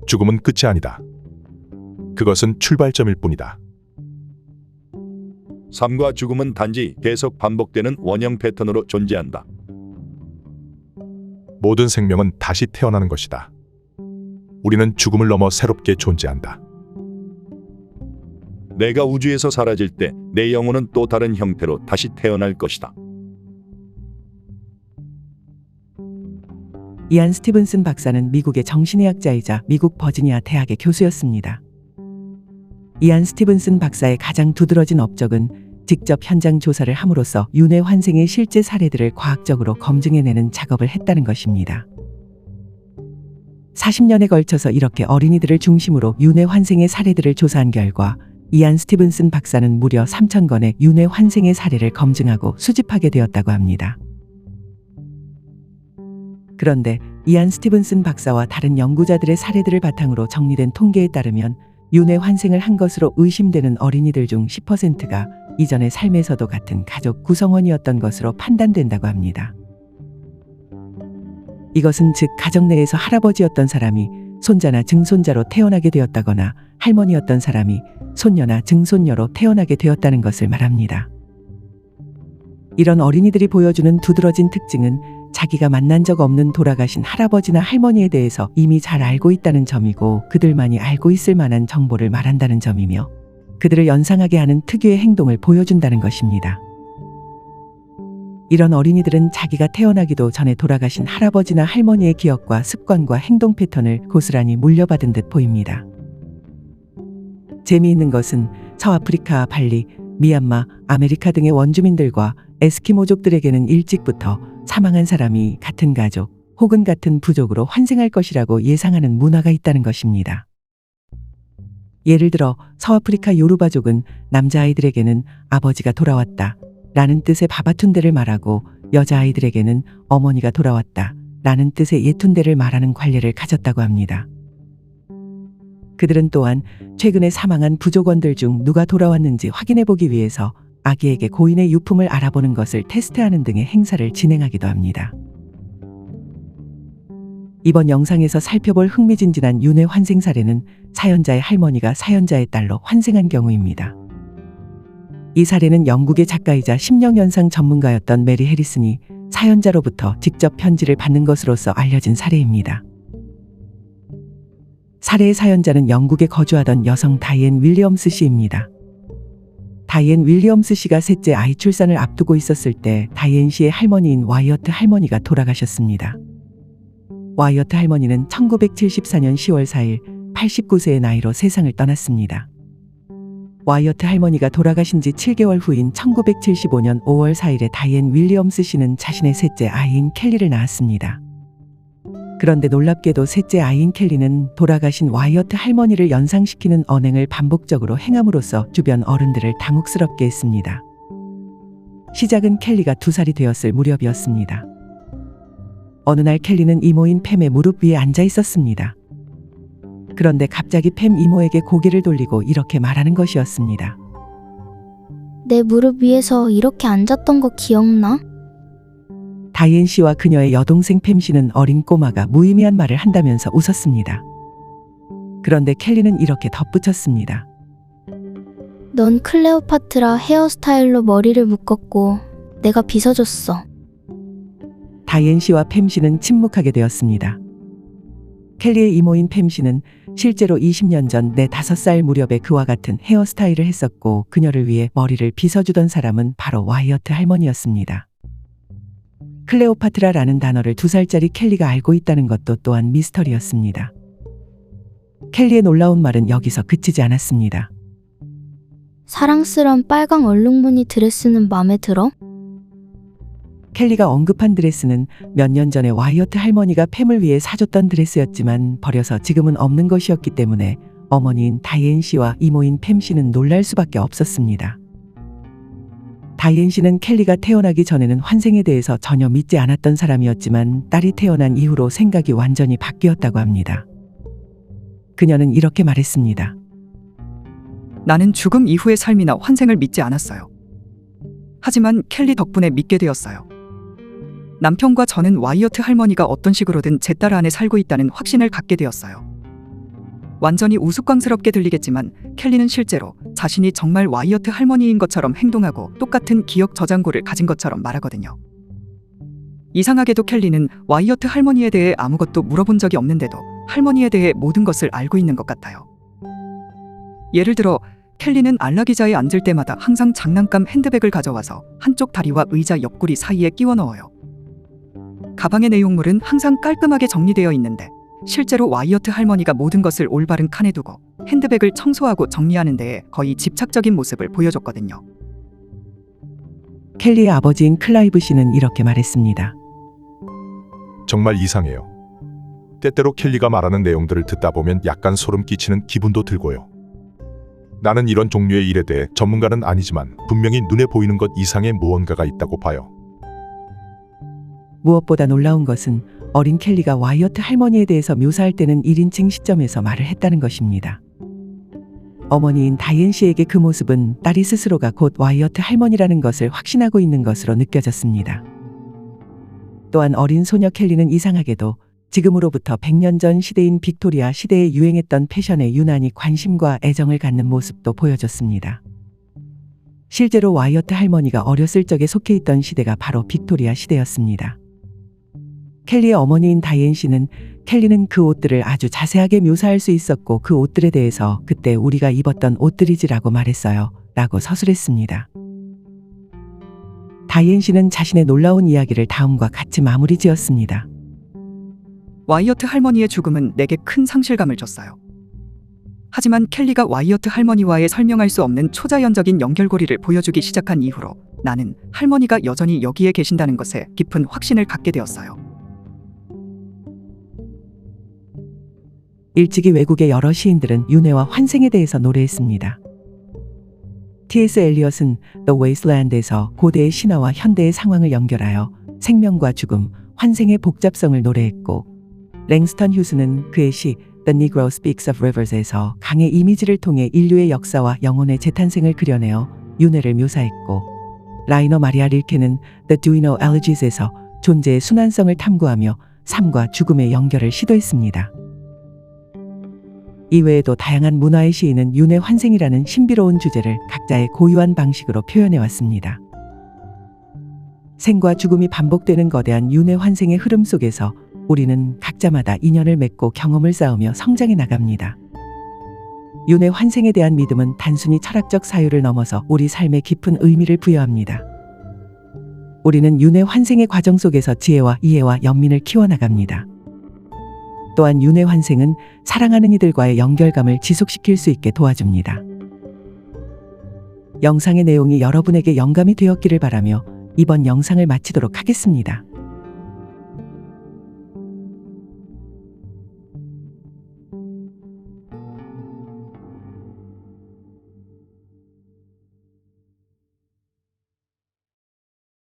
죽음은 끝이 아니다. 그것은 출발점일 뿐이다. 삶과 죽음은 단지 계속 반복되는 원형 패턴으로 존재한다. 모든 생명은 다시 태어나는 것이다. 우리는 죽음을 넘어 새롭게 존재한다. 내가 우주에서 사라질 때 내 영혼은 또 다른 형태로 다시 태어날 것이다. 이안 스티븐슨 박사는 미국의 정신의학자이자 미국 버지니아 대학의 교수였습니다. 이안 스티븐슨 박사의 가장 두드러진 업적은 직접 현장 조사를 함으로써 윤회 환생의 실제 사례들을 과학적으로 검증해내는 작업을 했다는 것입니다. 40년에 걸쳐서 이렇게 어린이들을 중심으로 윤회 환생의 사례들을 조사한 결과 이안 스티븐슨 박사는 무려 3,000건의 윤회 환생의 사례를 검증하고 수집하게 되었다고 합니다. 그런데 이안 스티븐슨 박사와 다른 연구자들의 사례들을 바탕으로 정리된 통계에 따르면 윤회 환생을 한 것으로 의심되는 어린이들 중 10%가 이전의 삶에서도 같은 가족 구성원이었던 것으로 판단된다고 합니다. 이것은 즉 가정 내에서 할아버지였던 사람이 손자나 증손자로 태어나게 되었다거나 할머니였던 사람이 손녀나 증손녀로 태어나게 되었다는 것을 말합니다. 이런 어린이들이 보여주는 두드러진 특징은 자기가 만난 적 없는 돌아가신 할아버지나 할머니에 대해서 이미 잘 알고 있다는 점이고 그들만이 알고 있을 만한 정보를 말한다는 점이며 그들을 연상하게 하는 특유의 행동을 보여준다는 것입니다. 이런 어린이들은 자기가 태어나기도 전에 돌아가신 할아버지나 할머니의 기억과 습관과 행동 패턴을 고스란히 물려받은 듯 보입니다. 재미있는 것은 서아프리카, 발리, 미얀마, 아메리카 등의 원주민들과 에스키모족들에게는 일찍부터 사망한 사람이 같은 가족 혹은 같은 부족으로 환생할 것이라고 예상하는 문화가 있다는 것입니다. 예를 들어 서아프리카 요르바족은 남자아이들에게는 아버지가 돌아왔다 라는 뜻의 바바툰데를 말하고 여자아이들에게는 어머니가 돌아왔다 라는 뜻의 예툰데를 말하는 관례를 가졌다고 합니다. 그들은 또한 최근에 사망한 부족원들 중 누가 돌아왔는지 확인해보기 위해서 아기에게 고인의 유품을 알아보는 것을 테스트하는 등의 행사를 진행하기도 합니다. 이번 영상에서 살펴볼 흥미진진한 윤회 환생 사례는 사연자의 할머니가 사연자의 딸로 환생한 경우입니다. 이 사례는 영국의 작가이자 심령현상 전문가였던 메리 해리슨이 사연자로부터 직접 편지를 받는 것으로서 알려진 사례입니다. 사례의 사연자는 영국에 거주하던 여성 다이앤 윌리엄스 씨입니다. 다이앤 윌리엄스 씨가 셋째 아이 출산을 앞두고 있었을 때 다이앤 씨의 할머니인 와이어트 할머니가 돌아가셨습니다. 와이어트 할머니는 1974년 10월 4일 89세의 나이로 세상을 떠났습니다. 와이어트 할머니가 돌아가신 지 7개월 후인 1975년 5월 4일에 다이앤 윌리엄스 씨는 자신의 셋째 아이인 켈리를 낳았습니다. 그런데 놀랍게도 셋째 아이인 켈리는 돌아가신 와이어트 할머니를 연상시키는 언행을 반복적으로 행함으로써 주변 어른들을 당혹스럽게 했습니다. 시작은 켈리가 2살이 되었을 무렵이었습니다. 어느 날 켈리는 이모인 팸의 무릎 위에 앉아 있었습니다. 그런데 갑자기 팸 이모에게 고개를 돌리고 이렇게 말하는 것이었습니다. 내 무릎 위에서 이렇게 앉았던 거 기억나? 다이앤 씨와 그녀의 여동생 팸 씨는 어린 꼬마가 무의미한 말을 한다면서 웃었습니다. 그런데 켈리는 이렇게 덧붙였습니다. 넌 클레오파트라 헤어스타일로 머리를 묶었고 내가 빗어줬어. 다이앤 씨와 팸 씨는 침묵하게 되었습니다. 켈리의 이모인 팸 씨는 실제로 20년 전 5살 무렵에 그와 같은 헤어스타일을 했었고 그녀를 위해 머리를 빗어주던 사람은 바로 와이어트 할머니였습니다. 클레오파트라라는 단어를 2살짜리 켈리가 알고 있다는 것도 또한 미스터리였습니다. 켈리의 놀라운 말은 여기서 그치지 않았습니다. 사랑스런 빨강 얼룩무늬 드레스는 마음에 들어? 켈리가 언급한 드레스는 몇 년 전에 와이어트 할머니가 팸을 위해 사줬던 드레스였지만 버려서 지금은 없는 것이었기 때문에 어머니인 다이앤 씨와 이모인 팸 씨는 놀랄 수밖에 없었습니다. 다이앤 씨는 켈리가 태어나기 전에는 환생에 대해서 전혀 믿지 않았던 사람이었지만 딸이 태어난 이후로 생각이 완전히 바뀌었다고 합니다. 그녀는 이렇게 말했습니다. 나는 죽음 이후의 삶이나 환생을 믿지 않았어요. 하지만 켈리 덕분에 믿게 되었어요. 남편과 저는 와이어트 할머니가 어떤 식으로든 제 딸 안에 살고 있다는 확신을 갖게 되었어요. 완전히 우스꽝스럽게 들리겠지만 켈리는 실제로 자신이 정말 와이어트 할머니인 것처럼 행동하고 똑같은 기억 저장고를 가진 것처럼 말하거든요. 이상하게도 켈리는 와이어트 할머니에 대해 아무것도 물어본 적이 없는데도 할머니에 대해 모든 것을 알고 있는 것 같아요. 예를 들어 켈리는 안라 기자에 앉을 때마다 항상 장난감 핸드백을 가져와서 한쪽 다리와 의자 옆구리 사이에 끼워 넣어요. 가방의 내용물은 항상 깔끔하게 정리되어 있는데 실제로 와이어트 할머니가 모든 것을 올바른 칸에 두고 핸드백을 청소하고 정리하는 데에 거의 집착적인 모습을 보여줬거든요. 켈리의 아버지인 클라이브 씨는 이렇게 말했습니다. 정말 이상해요. 때때로 켈리가 말하는 내용들을 듣다 보면 약간 소름 끼치는 기분도 들고요. 나는 이런 종류의 일에 대해 전문가는 아니지만 분명히 눈에 보이는 것 이상의 무언가가 있다고 봐요. 무엇보다 놀라운 것은 어린 켈리가 와이어트 할머니에 대해서 묘사할 때는 1인칭 시점에서 말을 했다는 것입니다. 어머니인 다이앤 씨에게 그 모습은 딸이 스스로가 곧 와이어트 할머니라는 것을 확신하고 있는 것으로 느껴졌습니다. 또한 어린 소녀 켈리는 이상하게도 지금으로부터 100년 전 시대인 빅토리아 시대에 유행했던 패션에 유난히 관심과 애정을 갖는 모습도 보여줬습니다. 실제로 와이어트 할머니가 어렸을 적에 속해 있던 시대가 바로 빅토리아 시대였습니다. 켈리의 어머니인 다이앤 씨는 켈리는 그 옷들을 아주 자세하게 묘사할 수 있었고 그 옷들에 대해서 그때 우리가 입었던 옷들이지라고 말했어요. 라고 서술했습니다. 다이앤 씨는 자신의 놀라운 이야기를 다음과 같이 마무리 지었습니다. 와이어트 할머니의 죽음은 내게 큰 상실감을 줬어요. 하지만 켈리가 와이어트 할머니와의 설명할 수 없는 초자연적인 연결고리를 보여주기 시작한 이후로 나는 할머니가 여전히 여기에 계신다는 것에 깊은 확신을 갖게 되었어요. 일찍이 외국의 여러 시인들은 윤회와 환생에 대해서 노래했습니다. T.S. 엘리엇은 The Wasteland에서 고대의 신화와 현대의 상황을 연결하여 생명과 죽음, 환생의 복잡성을 노래했고 랭스턴 휴스는 그의 시 The Negro Speaks of Rivers에서 강의 이미지를 통해 인류의 역사와 영혼의 재탄생을 그려내어 윤회를 묘사했고 라이너 마리아 릴케는 The Duino Elegies에서 존재의 순환성을 탐구하며 삶과 죽음의 연결을 시도했습니다. 이외에도 다양한 문화의 시인은 윤회 환생이라는 신비로운 주제를 각자의 고유한 방식으로 표현해왔습니다. 생과 죽음이 반복되는 거대한 윤회 환생의 흐름 속에서 우리는 각자마다 인연을 맺고 경험을 쌓으며 성장해 나갑니다. 윤회 환생에 대한 믿음은 단순히 철학적 사유를 넘어서 우리 삶에 깊은 의미를 부여합니다. 우리는 윤회 환생의 과정 속에서 지혜와 이해와 연민을 키워나갑니다. 또한 윤회 환생은 사랑하는 이들과의 연결감을 지속시킬 수 있게 도와줍니다. 영상의 내용이 여러분에게 영감이 되었기를 바라며 이번 영상을 마치도록 하겠습니다.